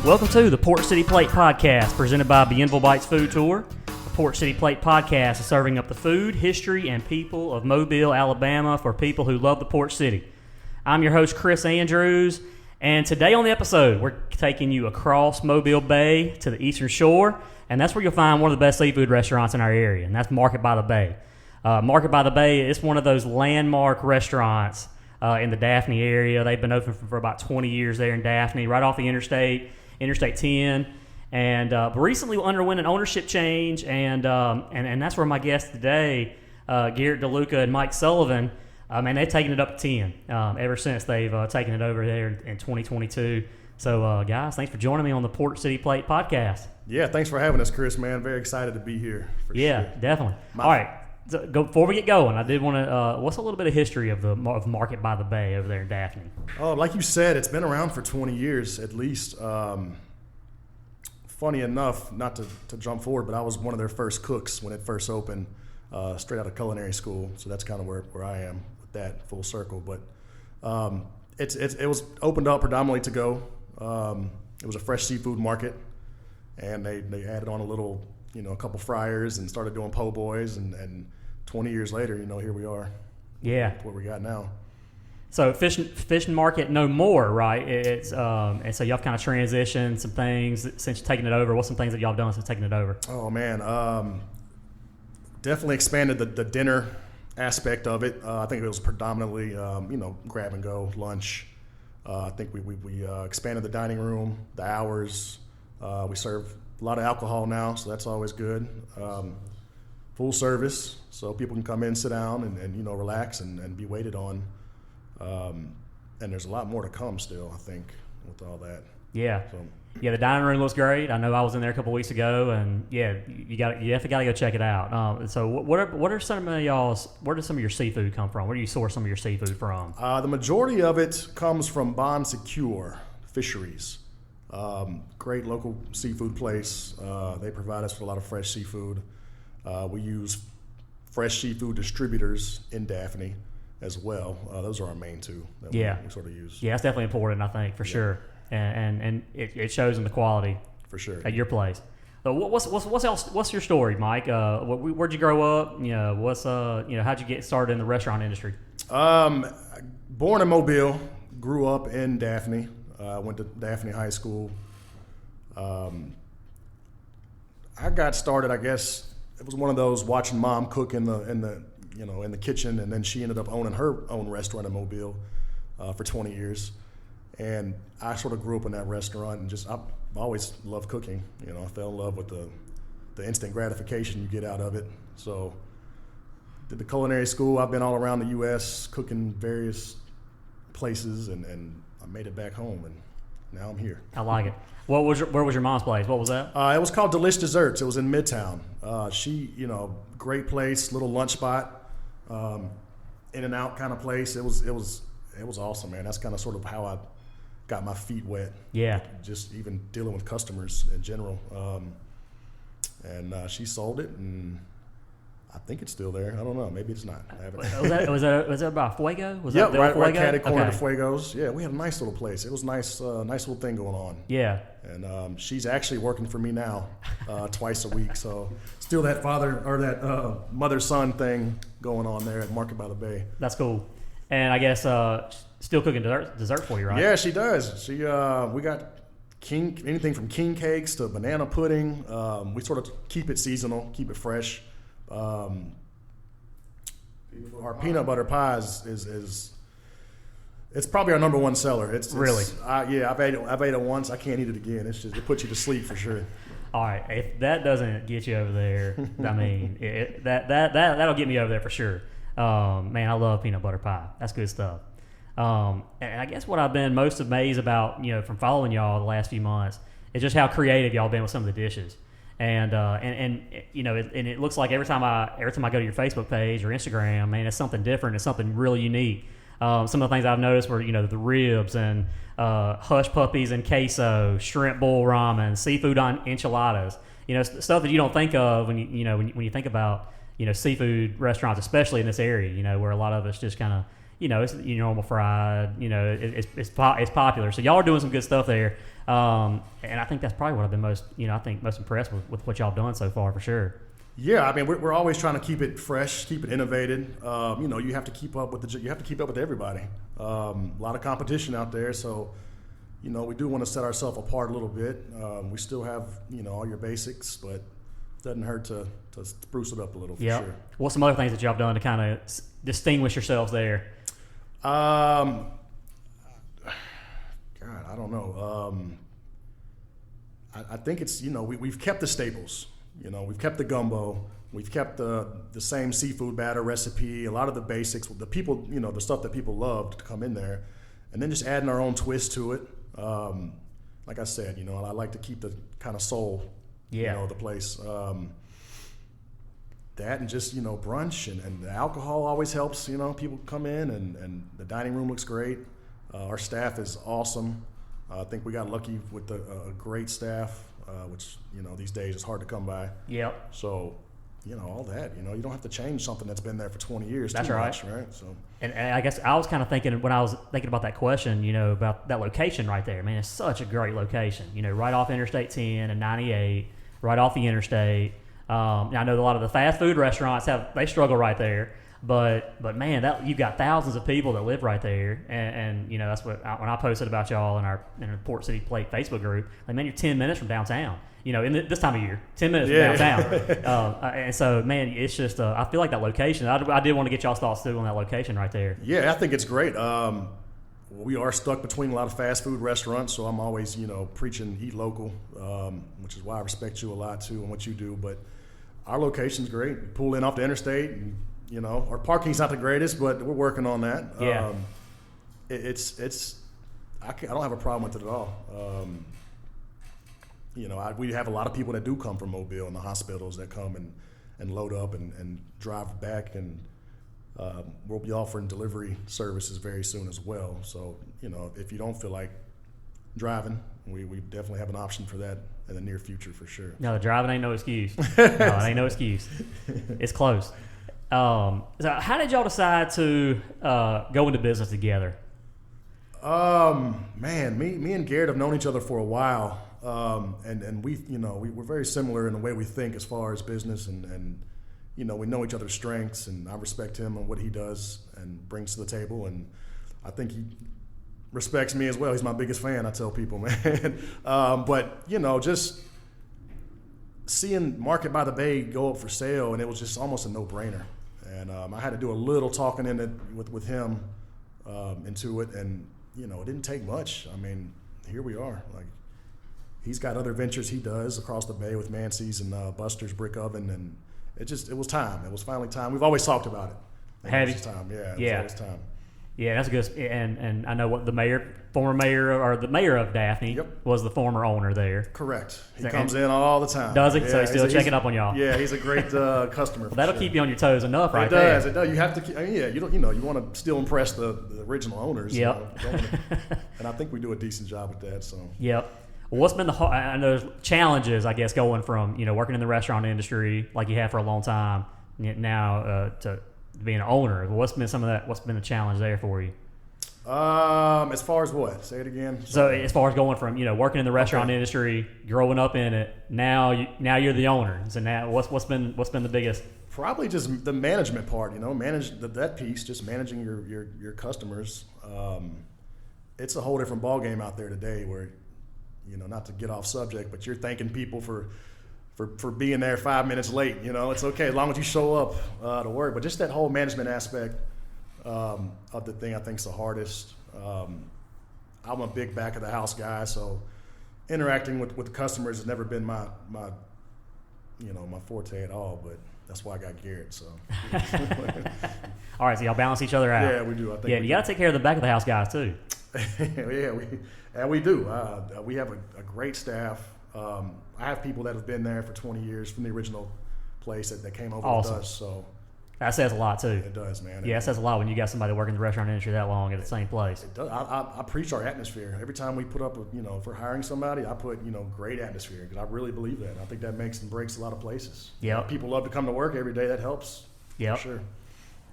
Welcome to the Port City Plate Podcast, presented by Bienville Bites Food Tour. The Port City Plate Podcast is serving up the food, history, and people of Mobile, Alabama for people who love the Port City. I'm your host, Chris Andrews, and today on the episode, we're taking you across Mobile Bay to the Eastern Shore, and that's where you'll find one of the best seafood restaurants in our area, and that's Market by the Bay. Market by the Bay is one of those landmark restaurants in the Daphne area. They've been open for about 20 years there in Daphne, right off the Interstate 10, and recently underwent an ownership change, and that's where my guests today, Garret DeLuca and Mike Sullivan, they've taken it up to 10 ever since they've taken it over there in 2022. So, guys, thanks for joining me on the Port City Plate Podcast. Yeah, thanks for having us, Chris, man. Very excited to be here. Yeah, sure. Definitely. All right. So before we get going, I did want to, what's a little bit of history of Market by the Bay over there in Daphne? Oh, like you said, it's been around for 20 years at least. Funny enough, not to jump forward, but I was one of their first cooks when it first opened, straight out of culinary school. So that's kind of where I am with that full circle. But it was opened up predominantly to go. It was a fresh seafood market, and they added on a couple fryers and started doing po' boys, and 20 years later, here we are. Yeah, what we got now. So fishing market no more, right? It's and so y'all kind of transitioned some things since taking it over. What's some things that y'all have done since taking it over? Oh man, definitely expanded the dinner aspect of it. I think it was predominantly grab and go lunch. I think we expanded the dining room, the hours. We serve a lot of alcohol now, so that's always good. Full service, so people can come in, sit down, and relax and be waited on. And there's a lot more to come still, I think, with all that. Yeah. Yeah, the dining room looks great. I know I was in there a couple weeks ago, and yeah, you definitely got to go check it out. So where does some of your seafood come from? Where do you source some of your seafood from? The majority of it comes from Bon Secure Fisheries. Great local seafood place. They provide us with a lot of fresh seafood. We use fresh seafood distributors in Daphne as well. Those are our main two that we sort of use. Yeah, that's definitely important, I think, for sure. And it shows in the quality for sure at your place. So what's your story, Mike? Where'd you grow up? How'd you get started in the restaurant industry? Born in Mobile, grew up in Daphne. Went to Daphne High School. I got started, I guess it was one of those watching mom cook in the kitchen, and then she ended up owning her own restaurant in Mobile for 20 years. And I sort of grew up in that restaurant, and I've always loved cooking. I fell in love with the instant gratification you get out of it. So did the culinary school. I've been all around the U.S. cooking various places, and I made it back home, and now I'm here. I like it. Where was your mom's place? What was that? It was called Delish Desserts. It was in Midtown. Great place, little lunch spot, in and out kind of place. It was awesome, man. That's kind of sort of how I got my feet wet. Yeah. Just even dealing with customers in general. And she sold it, and I think it's still there. I don't know. Maybe it's not. I haven't. Was that about Fuego? Right catty corner to Fuego's. Yeah, we had a nice little place. It was nice little thing going on. Yeah. And she's actually working for me now, twice a week. So still that mother-son thing going on there at Market by the Bay. That's cool. And I guess still cooking dessert for you, right? Yeah, she does. We got anything from king cakes to banana pudding. We sort of keep it seasonal, keep it fresh. Our peanut butter pies is it's probably our number one seller. Really? I've ate it once. I can't eat it again. It puts you to sleep for sure. All right, if that doesn't get you over there, I mean, that'll get me over there for sure. Man, I love peanut butter pie. That's good stuff. And I guess what I've been most amazed about, from following y'all the last few months, is just how creative y'all been with some of the dishes. And it looks like every time I go to your Facebook page or Instagram, man, it's something different. It's something really unique. Some of the things I've noticed were, the ribs and hush puppies and queso, shrimp bowl ramen, seafood enchiladas. Stuff that you don't think of when you think about seafood restaurants, especially in this area. Where a lot of it's just kind of it's your normal fried. It's popular. So y'all are doing some good stuff there. And I think that's probably what I've been most impressed with what y'all have done so far, for sure. Yeah, I mean, we're always trying to keep it fresh, keep it innovated. You have to keep up with everybody. A lot of competition out there, so we do want to set ourselves apart a little bit. We still have all your basics, but it doesn't hurt to spruce it up a little for sure. What's some other things that y'all have done to kind of distinguish yourselves there? God, I don't know. I think it's we've kept the staples. We've kept the gumbo. We've kept the same seafood batter recipe. A lot of the basics, the people, the stuff that people love to come in there, and then just adding our own twist to it. Like I said, I like to keep the kind of soul, of the place. That and just brunch and the alcohol always helps. People come in and the dining room looks great. Our staff is awesome. I think we got lucky with a great staff, which these days is hard to come by. Yep. So all that, you don't have to change something that's been there for 20 years. That's too right. Much, right? So, and I guess I was kind of thinking when I was thinking about that question, about that location right there. Man, it's such a great location. Right off Interstate 10 and 98, right off the interstate. I know a lot of the fast food restaurants they struggle right there, but man, you've got thousands of people that live right there, and that's what when I posted about y'all in our Port City Plate Facebook group. Like, man, you're 10 minutes from downtown. In this time of year, 10 minutes from downtown. And so, man, it's just I feel like that location. I did want to get y'all's thoughts too on that location right there. Yeah, I think it's great. We are stuck between a lot of fast food restaurants, so I'm always preaching eat local, which is why I respect you a lot too and what you do. But our location's great. We pull in off the interstate, and our parking's not the greatest, but we're working on that. Yeah. I don't have a problem with it at all. We have a lot of people that do come from Mobile and the hospitals that come and load up and drive back, and we'll be offering delivery services very soon as well. So, if you don't feel like driving, we definitely have an option for that in the near future for sure. No, the driving ain't no excuse. No, it ain't no excuse. It's close. So how did y'all decide to go into business together? Man, me and Garrett have known each other for a while. And we're very similar in the way we think as far as business, and we know each other's strengths, and I respect him and what he does and brings to the table, and I think he respects me as well. He's my biggest fan, I tell people, man. But just seeing Market by the Bay go up for sale, and it was just almost a no-brainer, and I had to do a little talking in it with him into it, and it didn't take much. I mean, here we are. Like, he's got other ventures he does across the bay with Mancy's and Buster's Brick Oven, and it was time. It was finally time. We've always talked about it. Have you? Time. Yeah, it was always time. Yeah, that's good. And I know what the former mayor of Daphne was the former owner there. Correct. He comes in all the time. Does he? Yeah, So he's still checking up on y'all. Yeah, he's a great customer. Well, that'll keep you on your toes enough, right? It does. It does. You have to. You want to still impress the original owners. Yep. And I think we do a decent job with that. So. Yep. Well, what's been I know there's challenges, I guess, going from working in the restaurant industry like you have for a long time now to being an owner. What's been some of that? What's been the challenge there for you? As far as what? Say it again. So as far as going from working in the restaurant industry, growing up in it, now you're the owner. So now what's been the biggest? Probably just the management part. Manage that piece. Just managing your customers. It's a whole different ballgame out there today. Where not to get off subject, but you're thanking people for being there 5 minutes late. It's okay as long as you show up to work. But just that whole management aspect of the thing, I think, is the hardest. I'm a big back of the house guy, so interacting with the customers has never been my forte at all. But that's why I got Garrett. So. All right, so y'all balance each other out. Yeah, we do. I think. Yeah, you got to take care of the back of the house guys too. Yeah, we do. We have a great staff. I have people that have been there for 20 years from the original place that came over with us. So that says a lot too. It does, man. Yeah, it says a lot when you got somebody working in the restaurant industry that long at the same place. It does. I preach our atmosphere every time we put up. If we're hiring somebody, I put great atmosphere because I really believe that. I think that makes and breaks a lot of places. Yeah, people love to come to work every day. That helps. Yeah, sure.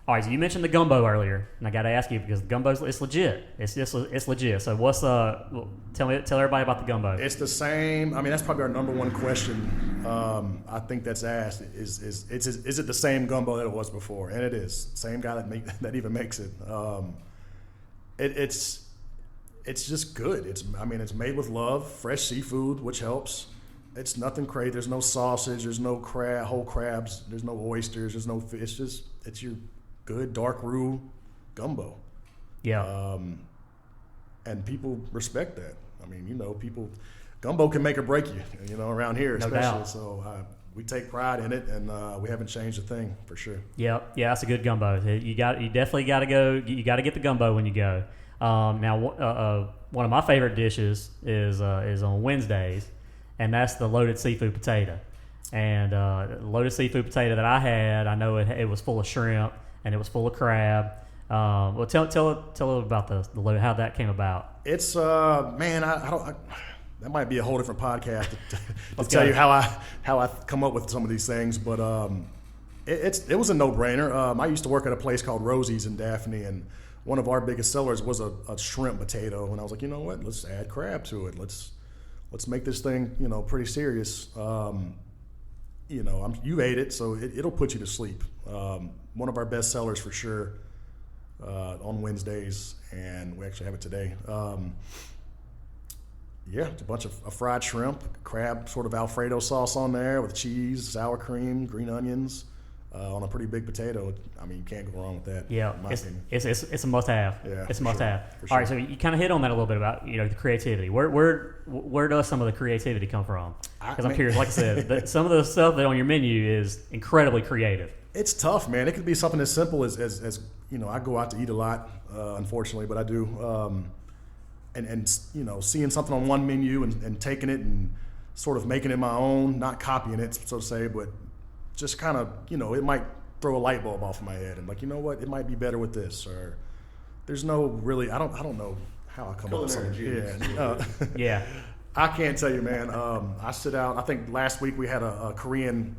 All right, so you mentioned the gumbo earlier, and I got to ask you because the gumbo's it's legit. It's legit. So what's tell everybody about the gumbo. It's the same. I mean, that's probably our number one question. I think that's asked is it the same gumbo that it was before? And it is. Same guy that even makes it. It's just good. It's made with love, fresh seafood, which helps. It's nothing crazy. There's no sausage. There's no whole crabs. There's no oysters. There's no fish. It's your good dark roux gumbo. Yeah. And people respect that. I mean, gumbo can make or break you, around here especially. No doubt. So we take pride in it, and we haven't changed a thing for sure. Yeah, that's a good gumbo. You definitely got to go. You got to get the gumbo when you go. Now, one of my favorite dishes is on Wednesdays, and that's the loaded seafood potato. And the loaded seafood potato that I had, I know it was full of shrimp and it was full of crab. Well, tell about the load, how that came about. It's man, that might be a whole different podcast to tell you how I come up with some of these things, but it was a no-brainer. I used to work at a place called Rosie's in Daphne, and one of our biggest sellers was a shrimp potato, and I was like, you know what? Let's add crab to it. Let's make this thing, pretty serious. You ate it, so it'll put you to sleep. One of our best sellers for sure on Wednesdays, and we actually have it today. It's a bunch of fried shrimp, crab sort of Alfredo sauce on there with cheese, sour cream, green onions. On a pretty big potato. I mean, you can't go wrong with that. Yeah, it's a must-have. Yeah, it's a must-have. Sure. All right, so you kind of hit on that a little bit about the creativity. Where does some of the creativity come from? Because I'm curious. Like I said, some of the stuff that on your menu is incredibly creative. It's tough, man. It could be something as simple as I go out to eat a lot, unfortunately, but I do. And seeing something on one menu and taking it and sort of making it my own, not copying it, so to say, but just kind of, it might throw a light bulb off in my head and like, you know what, it might be better with this, or there's no really, I don't know how I come up with something. Yeah. I can't tell you, man. I sit out, I think last week we had a Korean,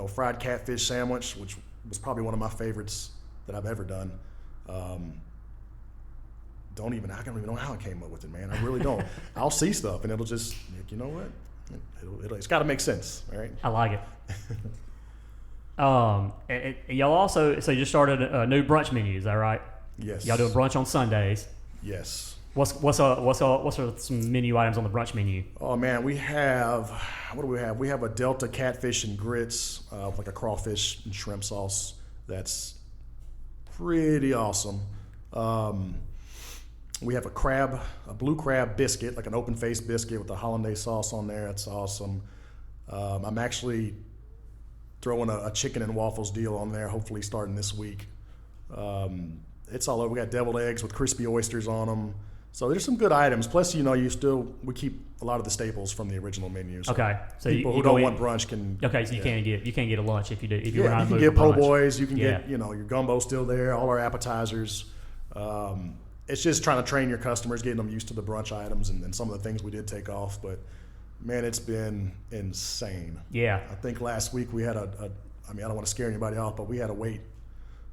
fried catfish sandwich, which was probably one of my favorites that I've ever done. I don't even know how I came up with it, man. I really don't. I'll see stuff and it'll just, you know what, it's got to make sense, all right? I like it. Y'all also, so you just started a new brunch menu, is that right? Yes. Y'all doing brunch on Sundays. Yes. What's some menu items on the brunch menu? Oh man, we have, what do we have? We have a Delta catfish and grits, like a crawfish and shrimp sauce. That's pretty awesome. We have a blue crab biscuit, like an open faced biscuit with a hollandaise sauce on there. That's awesome. I'm actually throwing a chicken and waffles deal on there, hopefully starting this week. It's all over. We got deviled eggs with crispy oysters on them. So there's some good items. Plus, we keep a lot of the staples from the original menu. So okay. So people who don't want brunch can. Okay, so you can't get a lunch if you do. If you can get po' boys. You can get your gumbo still there. All our appetizers. It's just trying to train your customers, getting them used to the brunch items and some of the things we did take off, but. Man, it's been insane. Yeah. I think last week we had I don't want to scare anybody off, but we had to wait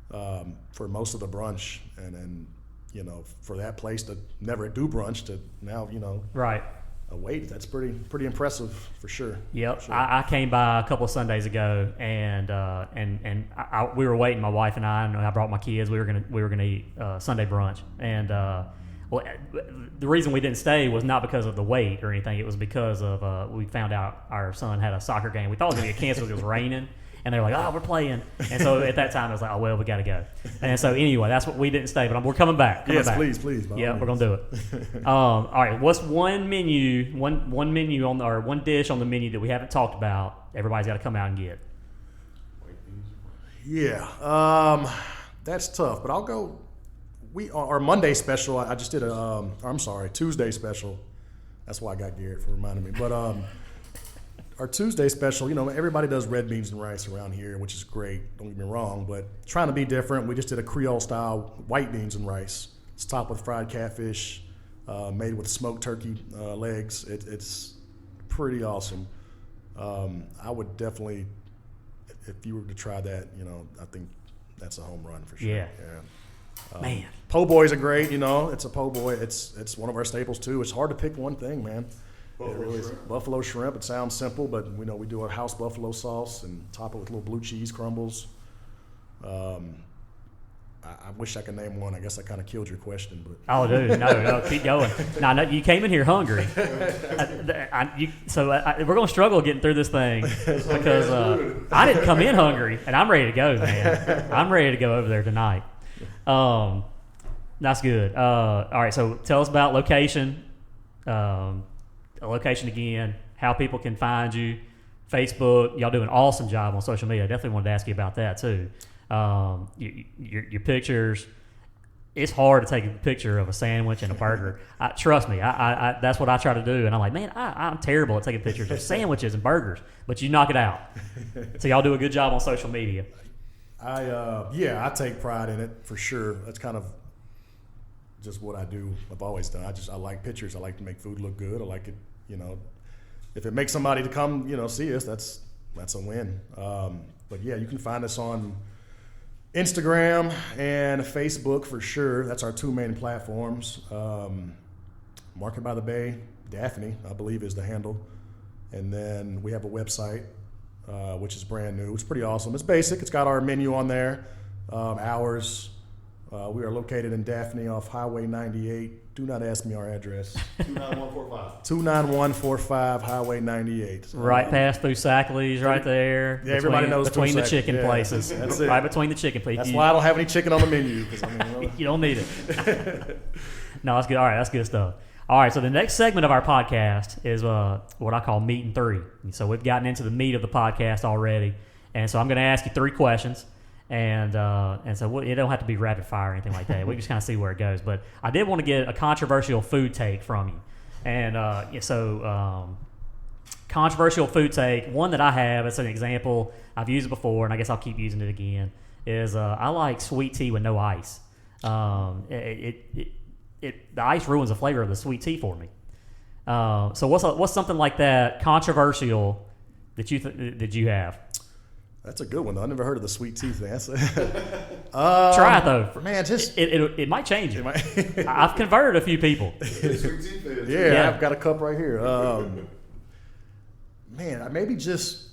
for most of the brunch. And for that place to never do brunch to now, right. A wait, that's pretty impressive for sure. Yep. Sure. I came by a couple of Sundays ago and we were waiting, my wife and I brought my kids. We were gonna eat Sunday brunch. And well, the reason we didn't stay was not because of the wait or anything. It was because of we found out our son had a soccer game. We thought it was going to get canceled because it was raining. And they were like, oh, we're playing. And so at that time, I was like, oh, well, we got to go. And so anyway, that's what we didn't stay. But we're coming back. Yes, back. Please. Yeah, we're going to do it. All right, what's one menu on or one dish on the menu that we haven't talked about everybody's got to come out and get? Yeah, that's tough. But I'll go. Our Monday special, I just did Tuesday special. That's why I got Garrett for reminding me. But our Tuesday special, everybody does red beans and rice around here, which is great. Don't get me wrong, but trying to be different, we just did a Creole style white beans and rice. It's topped with fried catfish, made with smoked turkey legs. It's pretty awesome. I would definitely, if you were to try that, I think that's a home run for sure. Yeah. Man. Po' boys are great, it's a po' boy. It's one of our staples too. It's hard to pick one thing, man. Buffalo shrimp. It sounds simple, but we do a house buffalo sauce and top it with little blue cheese crumbles. I wish I could name one. I guess I kind of killed your question, but Oh, dude, no, keep going. No, you came in here hungry, so we're gonna struggle getting through this thing because I didn't come in hungry, and I'm ready to go, man. I'm ready to go over there tonight. That's good. All right, so tell us about location. Location again, how people can find you, Facebook. Y'all do an awesome job on social media. I definitely wanted to ask you about that too. Your pictures. It's hard to take a picture of a sandwich and a burger. Trust me, I that's what I try to do. And I'm like, man, I'm terrible at taking pictures of sandwiches and burgers, but you knock it out. So y'all do a good job on social media. I take pride in it for sure. That's kind of just what I do. I've always done. I like pictures. I like to make food look good. I like it. If it makes somebody to come, see us, that's a win. But yeah, you can find us on Instagram and Facebook for sure. That's our two main platforms. Market by the Bay, Daphne, I believe is the handle. And then we have a website, which is brand new. It's pretty awesome. It's basic. It's got our menu on there, hours. We are located in Daphne off Highway 98. Do not ask me our address. 29145. 29145 Highway 98. Right past through Sackley's, right there. Yeah, everybody knows between the Sackley. chicken Yeah, places. that's it. Right between the chicken places. That's why I don't have any chicken on the menu. You don't need it. No, that's good. All right, that's good stuff. All right, so the next segment of our podcast is what I call Meat and Three. So we've gotten into the meat of the podcast already, and so I'm going to ask you 3 questions. And so it don't have to be rapid fire or anything like that. We just kind of see where it goes. But I did want to get a controversial food take from you. And controversial food take, one that I have, it's an example. I've used it before, and I guess I'll keep using it again, is I like sweet tea with no ice. The ice ruins the flavor of the sweet tea for me. So what's something like that controversial that you have? That's a good one, though. I never heard of the sweet tea thing. Try it, though. Man, it might change it. I've converted a few people. Yeah, I've got a cup right here. Maybe just...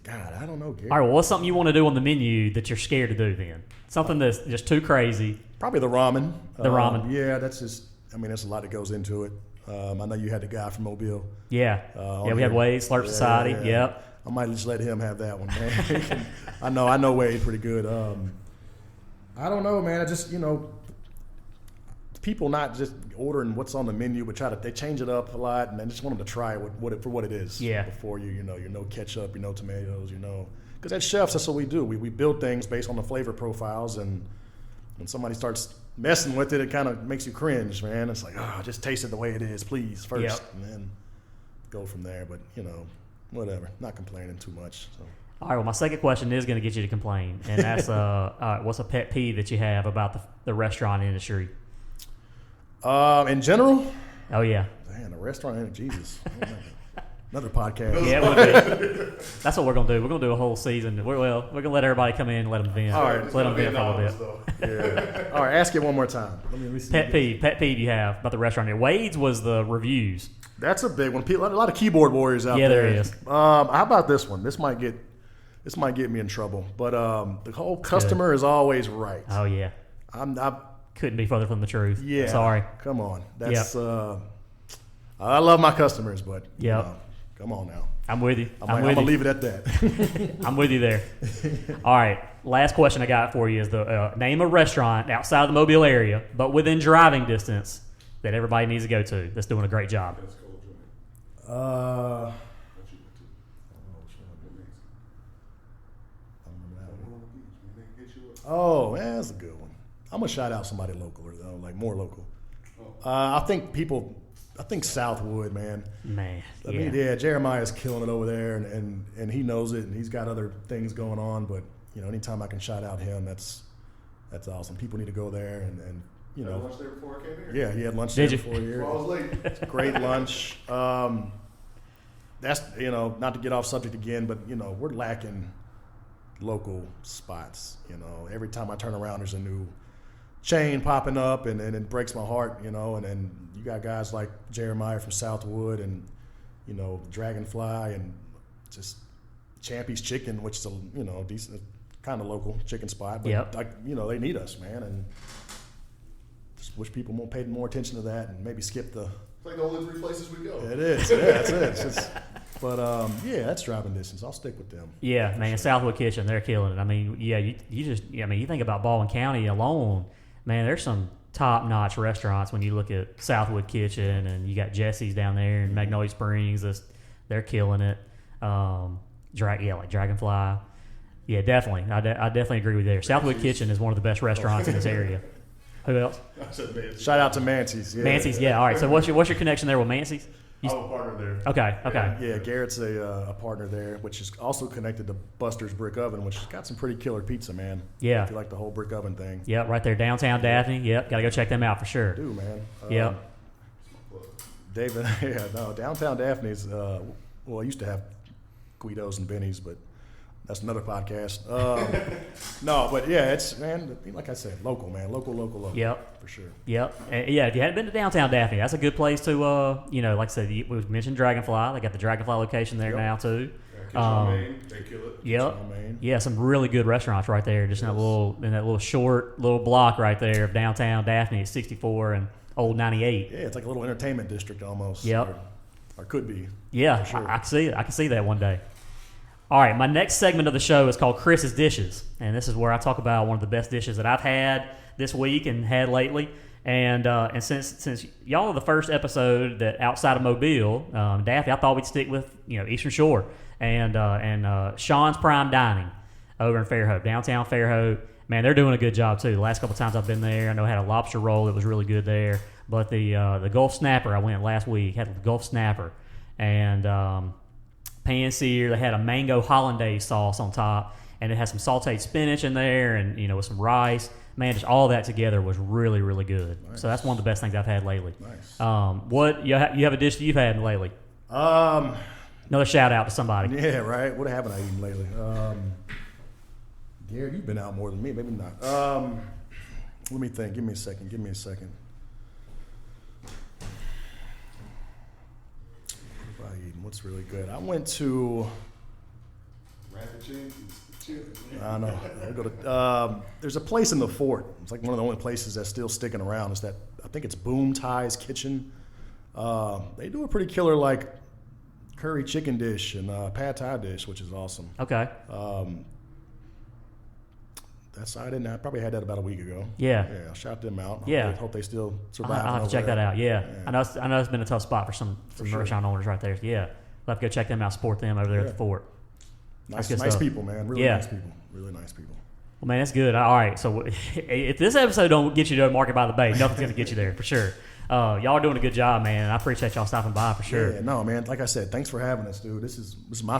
God, I don't know, Gary. All right, well, what's something you want to do on the menu that you're scared to do then? Something that's just too crazy. Probably the ramen. The ramen. Yeah, that's just... there's a lot that goes into it. I know you had the guy from Mobile. Yeah. We had Wade, Slurp Society. Yeah. Yep. I might just let him have that one, man. I know Wade pretty good. I don't know, man. I just, people not just ordering what's on the menu, but they change it up a lot, and I just want them to try it for what it is. Yeah. Before you no ketchup, tomatoes, because as chefs, that's what we do. We build things based on the flavor profiles, and when somebody starts messing with it, it kind of makes you cringe, man. It's like, just taste it the way it is, please, first, yep. And then go from there. But, whatever. Not complaining too much. So. All right, well, my second question is going to get you to complain, and that's what's a pet peeve that you have about the restaurant industry? In general? Oh, yeah. Man, the restaurant industry, Jesus. Another podcast. Yeah, it would be. That's what we're going to do. We're going to do a whole season. We're going to let everybody come in and let them vent. All right. Let them vent for a little bit. Yeah. All right, ask it one more time. Let me see. Pet peeve you have about the restaurant here. Wade's was the reviews. That's a big one. A lot of keyboard warriors out there. Yeah, there is. How about this one? This might get me in trouble. But the whole customer is always right. Oh, yeah. I couldn't be further from the truth. Yeah. Sorry. Come on. That's I love my customers, but come on now. I'm with you. I'm going to leave it at that. I'm with you there. All right. Last question I got for you is the name a restaurant outside of the Mobile area, but within driving distance that everybody needs to go to that's doing a great job. Oh, man, that's a good one. I'm going to shout out somebody local, though, like more local. I think Southwood, man. Man, Jeremiah's killing it over there, and he knows it, and he's got other things going on. But anytime I can shout out him, that's awesome. People need to go there, and Had lunch there before I came here? Yeah, he had lunch there before here. Well, I was late. It's a great lunch. That's not to get off subject again, but we're lacking local spots. Every time I turn around, there's a new chain popping up, and it breaks my heart. And then you got guys like Jeremiah from Southwood, and Dragonfly, and just Champy's Chicken, which is a decent kind of local chicken spot. But they need us, man, and just wish people paid more attention to that and maybe skip the. It's like the only 3 places we go. It is. Yeah, that's it. But that's driving distance. I'll stick with them. Yeah, man. Sure. Southwood Kitchen, they're killing it. I mean, you think about Baldwin County alone, man. There's some top-notch restaurants when you look at Southwood Kitchen, and you got Jesse's down there in Magnolia Springs. They're killing it. Like Dragonfly. Yeah, definitely. I definitely agree with you there. Southwood Kitchen is one of the best restaurants in this area. Who else? Shout out to Mancy's. Yeah. Mancy's, yeah. All right. So what's your connection there with Mancy's? I'm a partner there. Okay. Yeah, Garrett's a partner there, which is also connected to Buster's Brick Oven, which has got some pretty killer pizza, man. Yeah. If you like the whole brick oven thing. Yep, right there, downtown Daphne. Yep, got to go check them out for sure. Do, man. Yep. David, downtown Daphne's, I used to have Guido's and Benny's, but that's another podcast. No, but yeah, it's, man, like I said, local, man. Local. Yep. For sure. Yep. And yeah, if you hadn't been to downtown Daphne, that's a good place to, like I said, we mentioned Dragonfly. They got the Dragonfly location there now, too. Main, they kill it. Yep. Yeah, some really good restaurants right there, just in that little short block right there of downtown Daphne at 64 and Old 98. Yeah, it's like a little entertainment district almost. Yep. Or could be. Yeah, sure. I can see it. I can see that one day. All right, my next segment of the show is called Chris's Dishes, and this is where I talk about one of the best dishes that I've had this week and had lately. And since y'all are the first episode that outside of Mobile, Daphne, I thought we'd stick with Eastern Shore and Sean's Prime Dining over in Fairhope, downtown Fairhope. Man, they're doing a good job too. The last couple times I've been there, I know I had a lobster roll that was really good there. But the Gulf Snapper, I went last week, had the Gulf Snapper, and pan-seared. They had a mango hollandaise sauce on top, and it had some sauteed spinach in there, and with some rice. Man, just all that together was really, really good. Nice. So that's one of the best things I've had lately. Nice. What you have a dish that you've had lately? Another shout out to somebody. Yeah, right. What haven't I eaten lately? Garrett, you've been out more than me. Maybe not. Let me think. Give me a second. What have I eaten? What's really good? I went to. I know. I go to. There's a place in the Fort. It's like one of the only places that's still sticking around. It's that I think it's Boom Thai's Kitchen. They do a pretty killer curry chicken dish and pad thai dish, which is awesome. Okay. I probably had that about a week ago. Yeah. Yeah. I shout them out. Yeah. Hope they still survive. I'll have to check that out. Yeah. I know it's been a tough spot for some restaurant owners right there. Yeah. We'll have to go check them out, support them over there at the Fort. Nice people, man. Really nice people. Really nice people. Well, man, that's good. All right. So if this episode don't get you to Market by the Bay, nothing's going to get you there for sure. Y'all are doing a good job, man. I appreciate y'all stopping by for sure. Yeah, no, man. Like I said, thanks for having us, dude. This is my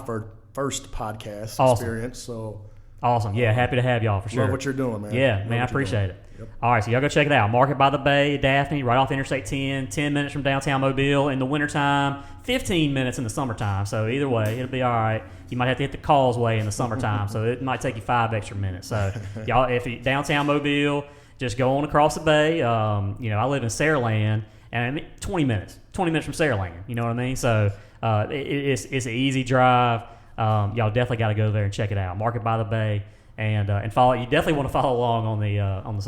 first podcast experience. So awesome. Yeah, happy to have y'all for sure. Love what you're doing, man. Yeah, man, I appreciate it. Yep. All right, so y'all go check it out. Market by the Bay, Daphne, right off Interstate 10 minutes from downtown Mobile in the wintertime, 15 minutes in the summertime. So either way, it'll be all right. You might have to hit the causeway in the summertime, so it might take you 5 extra minutes. So y'all, if you downtown Mobile, just go on across the bay. I live in Saraland, and 20 minutes from Saraland. You know what I mean? So it's an easy drive. Y'all definitely got to go there and check it out. Market by the Bay, and follow. You definitely want to follow along on the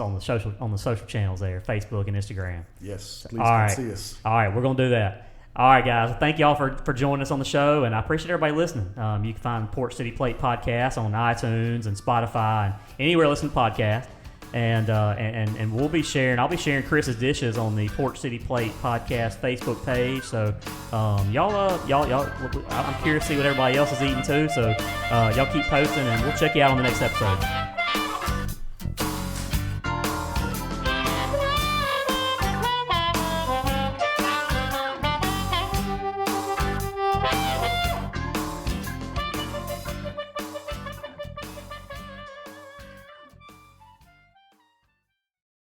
social channels there, Facebook and Instagram. Yes, please come see us. All right, we're gonna do that. All right, guys. Well, thank y'all for joining us on the show, and I appreciate everybody listening. You can find Port City Plate Podcast on iTunes and Spotify and anywhere listen to podcasts. And we'll be sharing. I'll be sharing Chris's dishes on the Port City Plate Podcast Facebook page. So y'all, I'm curious to see what everybody else is eating too. So y'all keep posting, and we'll check you out on the next episode.